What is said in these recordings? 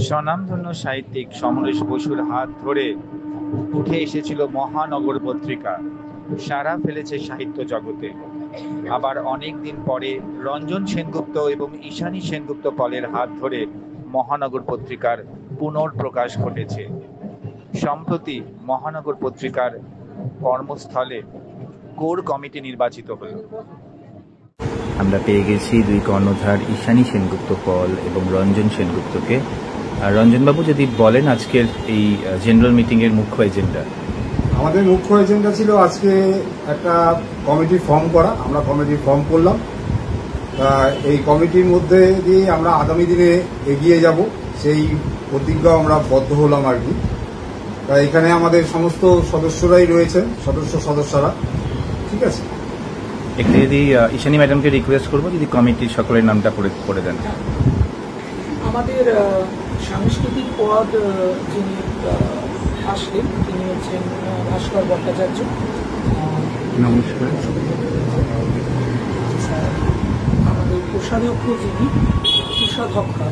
স্বনামধন্য সাহিত্যিক সমরেশ বসুর হাত ধরে উঠে এসেছিল মহানগর পত্রিকা, সাড়া ফেলেছে সাহিত্য জগতে। আবার অনেক দিন পরে রঞ্জন সেনগুপ্ত এবং ঈশানী সেনগুপ্ত পলের হাত ধরে মহানগর পত্রিকার পুনর্প্রকাশ ঘটেছে। সম্প্রতি মহানগর পত্রিকার কর্মস্থলে কোর কমিটি নির্বাচিত হল। আমরা পেয়ে গেছি দুই কর্ণধার ঈশানী সেনগুপ্ত পল এবং রঞ্জন সেনগুপ্তকে। রঞ্জনবাবু, যদি বলেন আজকের এই জেনারেল মিটিং এর মুখ্য এজেন্ডা। আমাদের মুখ্য এজেন্ডা ছিল আজকে একটা কমিটি ফর্ম করা। আমরা কমিটি ফর্ম করলাম। এই কমিটির মধ্যে দিয়ে আমরা আগামী দিনে এগিয়ে যাব, সেই প্রতিজ্ঞা আমরা বদ্ধ হলাম আর কি। এখানে আমাদের সমস্ত সদস্যরাই রয়েছেন, সদস্যরা। ঠিক আছে, একটু যদি ঈশানী ম্যাডামকে রিকোয়েস্ট করবো যদি কমিটির সকলের নামটা পড়ে দেন। আমাদের সাংস্কৃতিক পদ যিনি আসলেন তিনি হচ্ছেন ভাস্কর ভট্টাচার্য। নমস্কার। আমাদের কোষাধ্যক্ষ যিনি কোষাধ্যক্ষা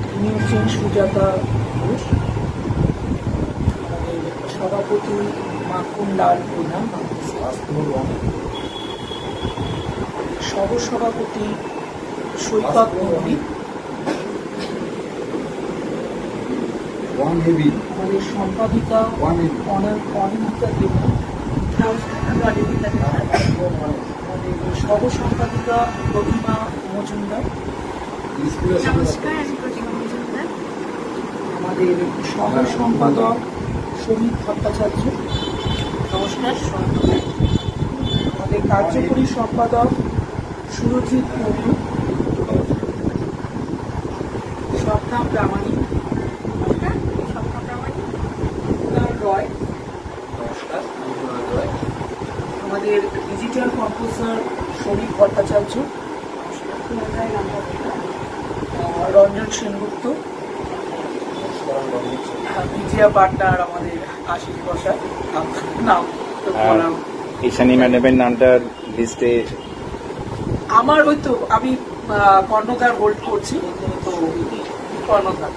তিনি হচ্ছেন সুজাতা ঘোষ। আমাদের সভাপতি মাখনলাল প্রধান। সহসভাপতি সৈকত মল্লিক। আমাদের সম্পাদিকা অনিন্দিতা দেবনাথ। আমাদের সহ সম্পাদিকা প্রতিমা মজুমদার। আমাদের সহ সম্পাদক সমীর ভট্টাচার্য। নমস্কার। আমাদের কার্যকরী সম্পাদক সুরজিৎ মুর্মু। স্বপ্না প্রামাণিক রয়। নমস্কার। আমাদের ডিজিটাল কম্পোজার সমীর ভট্টাচার্য। রঞ্জন সেনগুপ্ত। বিজয়া পাটনার আমাদের আশিস বসাক। নাম ঈশানী ম্যাডামের নামটা লিস্টে আমার হয়তো আমি কর্ণধার হোল্ড করছি, তো কর্ণধার।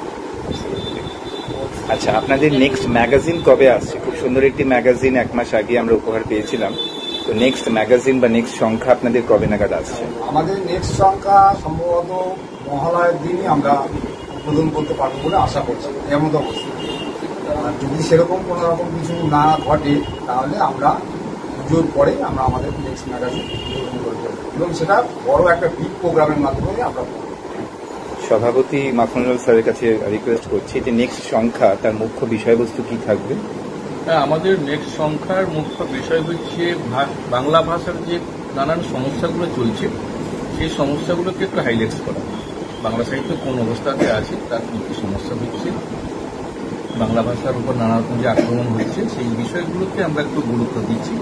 আচ্ছা, আপনাদের নেক্সট ম্যাগাজিন কবে আসছে? খুব সুন্দর একটি ম্যাগাজিন 1 মাস আগে আমরা উপহার পেয়েছিলাম। তো নেক্সট ম্যাগাজিন বা নেক্সট সংখ্যা আপনাদের কবে নাগাদ আসছে? আমাদের নেক্সট সংখ্যা সম্ভবত মহালয়ের দিনই আমরা উদ্বোধন করতে পারবো বলে আশা করছি। এমন অবস্থা, আর যদি সেরকম কোনো রকম কিছু না ঘটে তাহলে আমরা পুজোর পরে আমরা আমাদের নেক্সট ম্যাগাজিন উদ্বোধন করতে পারবো, এবং সেটা বড় একটা বিগ প্রোগ্রামের মাধ্যমে আমরা সভাপতি মাখনলাল স্যারের কাছে রিকোয়েস্ট করছি যে নেক্সট সংখ্যা তার মুখ্য বিষয়বস্তু কি থাকবে? আমাদের নেক্সট সংখ্যার মুখ্য বিষয় হচ্ছে বাংলা ভাষার যে নানান সমস্যাগুলো চলছে সেই সমস্যাগুলোকে একটু হাইলাইট করা। বাংলা সাহিত্য কোন অবস্থাতে আছে, তার কী কী সমস্যা হচ্ছে, বাংলা ভাষার উপর নানা রকম যে আক্রমণ হচ্ছে সেই বিষয়গুলোকে আমরা একটু গুরুত্ব দিচ্ছি,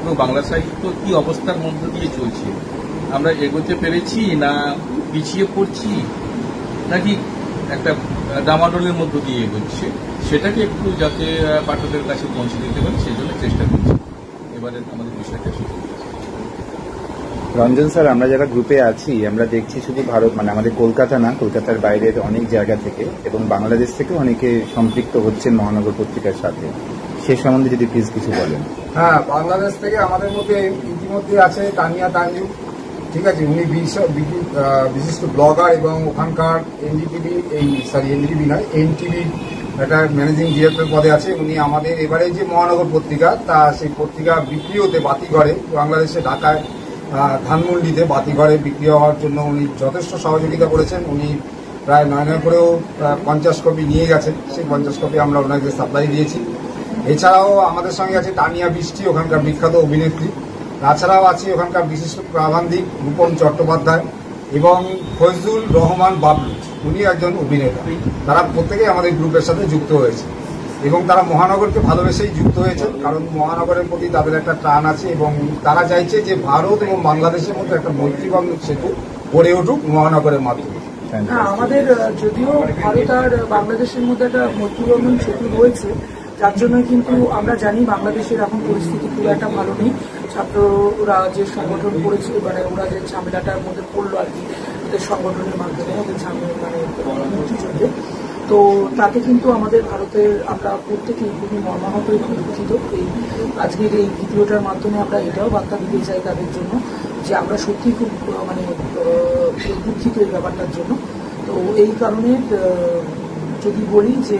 এবং বাংলা সাহিত্য কী অবস্থার মধ্য দিয়ে চলছে, আমরা এগোতে পেরেছি না পিছিয়ে পড়ছি নাকি একটা ডামাডোলের মধ্য দিয়ে এগোচ্ছে, সেটাকে একটু যাতে পাঠকের কাছে পৌঁছে দিতে পারে সেই জন্য চেষ্টা করছি। এবারে আমাদের বিষয়টা শুরু। রঞ্জন স্যার, আমরা যারা গ্রুপে আছি আমরা দেখছি শুধু ভারত মানে আমাদের কলকাতা না, কলকাতার বাইরের অনেক জায়গা থেকে এবং বাংলাদেশ থেকে অনেকে সম্পৃক্ত হচ্ছেন মহানগর পত্রিকার সাথে। সে সম্বন্ধে যদি প্লিজ কিছু বলেন। হ্যাঁ, বাংলাদেশ থেকে আমাদের মধ্যে ইতিমধ্যে আছে তানিয়া তানজু। ঠিক আছে, উনি বিশিষ্ট ব্লগার এবং ওখানকার এনটিভি নয় এনটিভি একটা ম্যানেজিং ডিরেক্টর পদে আছে। উনি আমাদের এবারে যে মহানগর পত্রিকা তা সেই পত্রিকা বিক্রি হতে বাতিঘরে বাংলাদেশে ঢাকায় ধানমন্ডিতে বাতিঘরে বিক্রি হওয়ার জন্য উনি যথেষ্ট সহযোগিতা করেছেন। উনি প্রায় 9 করেও 50 কপি নিয়ে গেছেন। সেই 50 কপি আমরা ওনাকে সাপ্লাই দিয়েছি। এছাড়াও আমাদের সঙ্গে আছে তানিয়া বৃষ্টি, ওখানকার বিখ্যাত অভিনেত্রী। তাছাড়াও আছে ওখানকার বিশিষ্ট প্রাবন্ধিক রূপম চট্টোপাধ্যায় এবং ফজলুর রহমান বাবলু, উনি একজন অভিনেতা। তারা প্রত্যেকেই আমাদের গ্রুপের সাথে যুক্ত হয়েছে এবং তারা মহানগরকে ভালোবেসেই যুক্ত হয়েছে, কারণ মহানগরের প্রতি তাদের একটা টান আছে এবং তারা চাইছে যে ভারত এবং বাংলাদেশের মধ্যে একটা মৈত্রীবন্ধন সেতু গড়ে উঠুক মহানগরের মাধ্যমে। আমাদের যদিও ভারত আর বাংলাদেশের মধ্যে একটা মৈত্রীবন্ধন সেতু রয়েছে, যার জন্য কিন্তু আমরা জানি বাংলাদেশের এখন পরিস্থিতি খুব একটা ভালো নেই। ছাত্ররা যে সংগঠন করেছে, মানে ওরা যে ঝামেলাটার মধ্যে পড়লো আর কি, ওদের সংগঠনের মাধ্যমে ওদের মানে মুক্তিযুদ্ধে। তো তাতে কিন্তু আমাদের ভারতের আমরা প্রত্যেকেই খুবই মর্মাহত এবং দুঃখিত। এই আজকের এই ভিডিওটার মাধ্যমে আমরা এটাও বার্তা দিতে চাই তাদের জন্য যে আমরা সত্যি খুব মানে দুঃখিত এই ব্যাপারটার জন্য। তো এই কারণে যদি বলি যে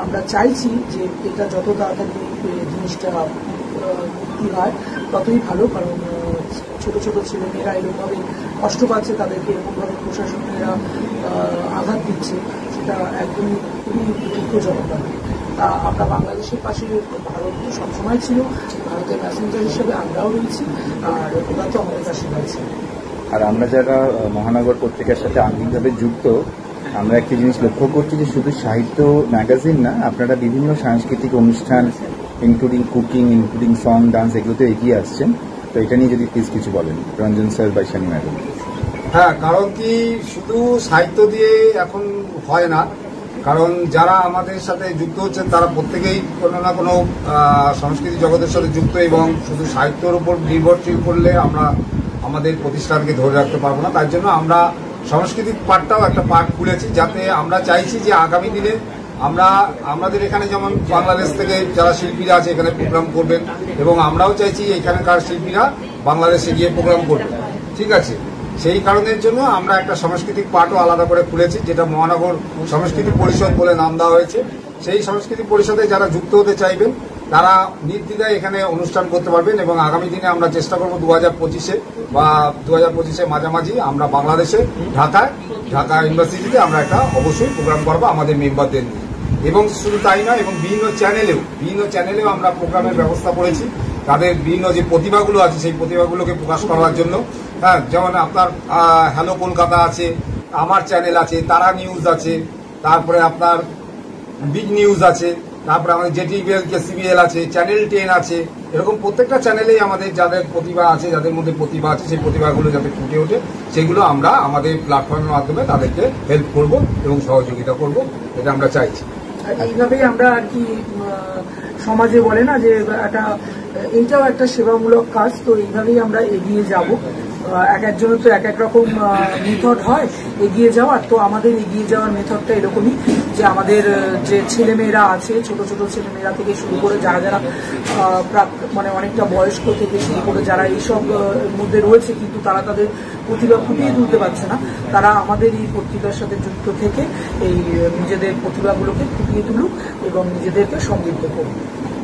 আমরা চাইছি যে এটা যত তাড়াতাড়ি জিনিসটা মুক্তি হয় ততই ভালো, কারণ ছোট ছোট ছেলেমেয়েরা এরকমভাবে কষ্ট পাচ্ছে, তাদেরকে এরকমভাবে প্রশাসনেরা আঘাত দিচ্ছে, সেটা একদমই খুবই দুঃখজনক ব্যাপার। তা আমরা বাংলাদেশের পাশে ভারত তো সবসময় ছিল, ভারতের প্যাসেঞ্জার হিসেবে আমরাও রয়েছি, আর ওরা তো আমাদের পাশে রয়েছে। আর আমরা যারা মহানগর পত্রিকার সাথে আঙ্গিকভাবে যুক্ত, আমরা একটি জিনিস লক্ষ্য করছি যে শুধু সাহিত্য ম্যাগাজিন না, আপনারা বিভিন্ন সাংস্কৃতিক অনুষ্ঠান including cooking, including song, dance, এগুলোতে এগিয়ে আসছেন। তো এটা নিয়ে যদি প্লিজ কিছু বলেন, রঞ্জন স্যার বা শানি ম্যাডাম। হ্যাঁ, কারণ কি শুধু সাহিত্য দিয়ে এখন হয় না, কারণ যারা আমাদের সাথে যুক্ত হচ্ছেন তারা প্রত্যেকেই কোনো না কোনো সংস্কৃতি জগতের সাথে যুক্ত, এবং শুধু সাহিত্যের উপর নির্ভরশীল করলে আমরা আমাদের প্রতিষ্ঠানকে ধরে রাখতে পারবো না। তার জন্য আমরা সাংস্কৃতিক পার্টটাও একটা পার্ট খুলেছি, যাতে আমরা চাইছি যে আগামী দিনে আমাদের এখানে যেমন বাংলাদেশ থেকে যারা শিল্পীরা আছে এখানে প্রোগ্রাম করবেন, এবং আমরাও চাইছি এখানকার শিল্পীরা বাংলাদেশে গিয়ে প্রোগ্রাম করবেন। ঠিক আছে, সেই কারণের জন্য আমরা একটা সাংস্কৃতিক পার্টও আলাদা করে খুলেছি, যেটা মহানগর সংস্কৃতি পরিষদ বলে নাম দেওয়া হয়েছে। সেই সংস্কৃতি পরিষদে যারা যুক্ত হতে চাইবেন তারা নির্দ্বিধায় এখানে অনুষ্ঠান করতে পারবেন, এবং আগামী দিনে আমরা চেষ্টা করব 2025-এ বা 2025-এর মাঝামাঝি আমরা বাংলাদেশে ঢাকা ইউনিভার্সিটিতে আমরা একটা অবশ্যই প্রোগ্রাম করবো আমাদের মেম্বারদের নিয়ে। এবং শুধু তাই নয়, এবং বিভিন্ন চ্যানেলেও আমরা প্রোগ্রামের ব্যবস্থা করেছি, তাদের বিভিন্ন যে প্রতিভাগুলো আছে সেই প্রতিভাগুলোকে প্রকাশ করার জন্য। হ্যাঁ, যেমন আপনার হ্যালো কলকাতা আছে, আমার চ্যানেল আছে, তারা নিউজ আছে, তারপরে আপনার বিগ নিউজ আছে, তারপরে আমাদের জেটিভিএল কেসিবিএল আছে, চ্যানেল 10 আছে। এরকম প্রত্যেকটা চ্যানেলেই আমাদের যাদের প্রতিভা আছে, যাদের মধ্যে প্রতিভা আছে, সেই প্রতিভাগুলো যাতে ফুটে ওঠে সেগুলো আমরা আমাদের প্ল্যাটফর্মের মাধ্যমে তাদেরকে হেল্প করব এবং সহযোগিতা করব, এটা আমরা চাইছি। এইভাবেই আমরা আর কি সমাজে বলে না যে এইটাও একটা সেবামূলক কাজ, তো এইভাবেই আমরা এগিয়ে যাব। এক একজনের তো এক এক রকম মেথড হয় এগিয়ে যাওয়ার, তো আমাদের এগিয়ে যাওয়ার মেথডটা এরকমই যে আমাদের যে ছেলেমেয়েরা আছে, ছোট ছোট ছেলেমেয়েরা থেকে শুরু করে যারা মানে অনেকটা বয়স্ক থেকে শুরু করে যারা এইসব মধ্যে রয়েছে কিন্তু তারা তাদের প্রতিভা ফুটিয়ে তুলতে পারছে না, তারা আমাদের এই পত্রিকার সাথে যুক্ত থেকে এই নিজেদের প্রতিভাগুলোকে ফুটিয়ে তুলুক এবং নিজেদেরকে সমৃদ্ধ করুক।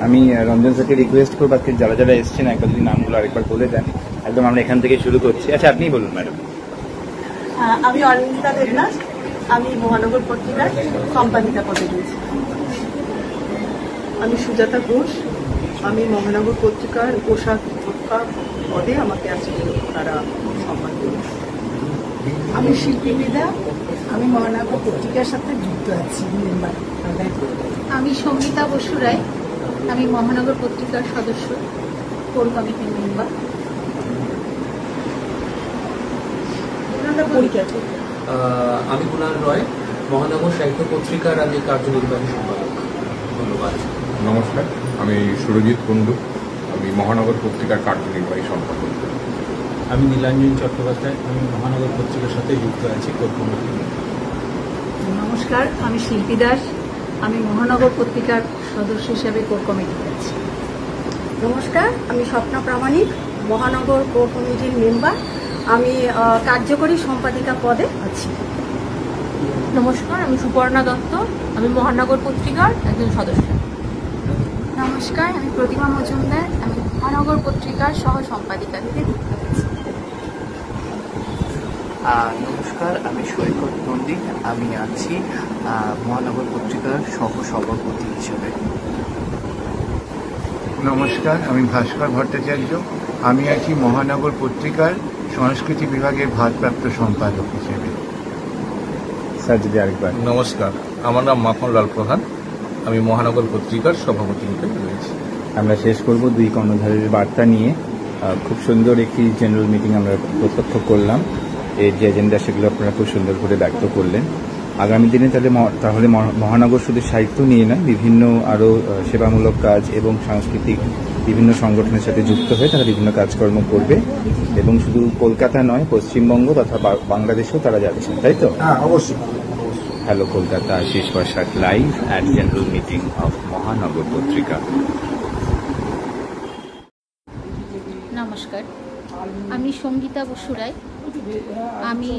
আমি রঞ্জন স্যারকে রিকোয়েস্ট করবো আজকে যারা যারা এসছেন একবার যদি নামগুলো আরেকবার বলে দেন। একদম আমরা এখান থেকে শুরু করছি। আচ্ছা, আপনিই বলুন ম্যাডাম। আমি অনিন্দিতা দেবনাথ, আমি মহানগর পত্রিকার সম্পাদিকা পদে রয়েছি। আমি সুজাতা ঘোষ, আমি মহানগর পত্রিকার কোষাধ্যক্ষা পদে আমাকে আছে তারা সম্পাদিত। আমি শিল্পী বিদা, আমি মহানগর পত্রিকার সাথে যুক্ত আছি মেম্বার। আমি সঙ্গীতা বসু রায়, আমি মহানগর পত্রিকার সদস্য, কোর কমিটির মেম্বার। আমি কুনাল রয়, মহানগর সাহিত্য পত্রিকার আমি কার্যনির্বাহী সম্পাদক। ধন্যবাদ। নমস্কার, আমি সুরজিৎ কুণ্ডু, আমি মহানগর পত্রিকার কার্যনির্বাহী সম্পাদক। আমি নীলাঞ্জন চট্টোপাধ্যায়, আমি মহানগর পত্রিকার সাথে যুক্ত আছি, কোর কমিটি। নমস্কার, আমি শিল্পী দাস, আমি মহানগর পত্রিকার সদস্য হিসেবে কোর কমিটি আছি। নমস্কার, আমি স্বপ্না প্রামাণিক, মহানগর কোর কমিটির মেম্বার, আমি কার্যকরী সম্পাদিকা পদে আছি। নমস্কার, আমি সুপর্ণা দত্ত, আমি মহানগর পত্রিকার একজন সদস্য। নমস্কার, আমি প্রতিমা মজুমদার, আমি মহানগর পত্রিকার সহ সম্পাদিকা থেকে যুক্ত আছি। নমস্কার, আমি সৈকত নন্দী, আমি আছি মহানগর পত্রিকার সহ সভাপতি হিসেবে। নমস্কার, আমি ভাস্কর ভট্টাচার্য, আমি আছি মহানগর পত্রিকার সংস্কৃতি বিভাগের ভারপ্রাপ্ত সম্পাদক হিসেবে। স্যার যদি আরেকবার। নমস্কার, আমার নাম মাখন লাল প্রধান, আমি মহানগর পত্রিকার সভাপতি হিসেবে রয়েছি। আমরা শেষ করব দুই কর্ণধারের বার্তা নিয়ে। খুব সুন্দর একটি জেনারেল মিটিং আমরা প্রত্যক্ষ করলাম, এর যে এজেন্ডা সেগুলো আপনারা খুব সুন্দর করে ব্যক্ত করলেন। আগামী দিনে তাহলে মহানগর শুধু সাহিত্য নিয়ে নয়, বিভিন্ন আরও সেবামূলক কাজ এবং সাংস্কৃতিক বিভিন্ন সংগঠনের সাথে যুক্ত হয়ে তারা বিভিন্ন কাজকর্ম করবে এবং শুধু কলকাতা নয়, পশ্চিমবঙ্গ তথা বাংলাদেশেও তারা যাচ্ছেন, তাই তো? হ্যাঁ, অবশ্যই। Hello Kolkata, Ashis Basak live at general meeting of Mahanagar Patrika. নমস্কার, আমি সঙ্গীতা বসু রায়। আমি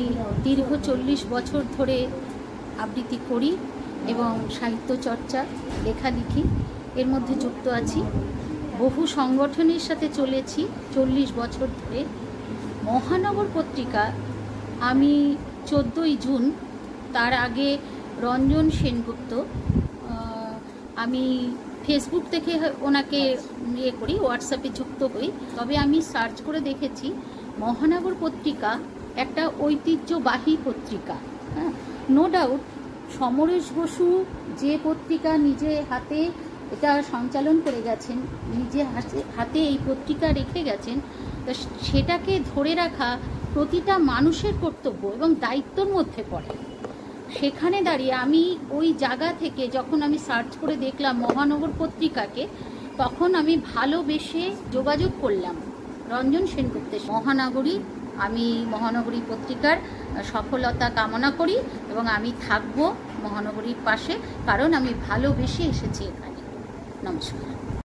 দীর্ঘ 40 বছর ধরে আবৃত্তি করি এবং সাহিত্য চর্চা, লেখালেখি এর মধ্যে যুক্ত আছি। বহু সংগঠনের সাথে চলেছি 40 বছর ধরে। মহানগর পত্রিকা আমি 14ই জুন, তার আগে রঞ্জন সেনগুপ্ত, আমি ফেসবুক থেকে ওনাকে করি, হোয়াটসঅ্যাপে যুক্ত হই। তবে আমি সার্চ করে দেখেছি মহানগর পত্রিকা একটা ঐতিহ্যবাহী পত্রিকা। হ্যাঁ, নো ডাউট সমরেশ বসু যে পত্রিকা নিজে হাতে এটা সঞ্চালন করে গেছেন, নিজে হাতে এই পত্রিকা রেখে গেছেন, তা সেটাকে ধরে রাখা প্রতিটা মানুষের কর্তব্য এবং দায়িত্বর মধ্যে পড়ে। সেখানে দাঁড়িয়ে আমি ওই জায়গা থেকে যখন আমি সার্চ করে দেখলাম মহানগর পত্রিকাকে, তখন আমি ভালোবেসে যোগাযোগ করলাম রঞ্জন সেনগুপ্তের। আমি মহানগরী পত্রিকার সফলতা কামনা করি এবং আমি থাকব মহানগরীর পাশে, কারণ আমি ভালোবেসে এসেছি এখানে। নমস্কার।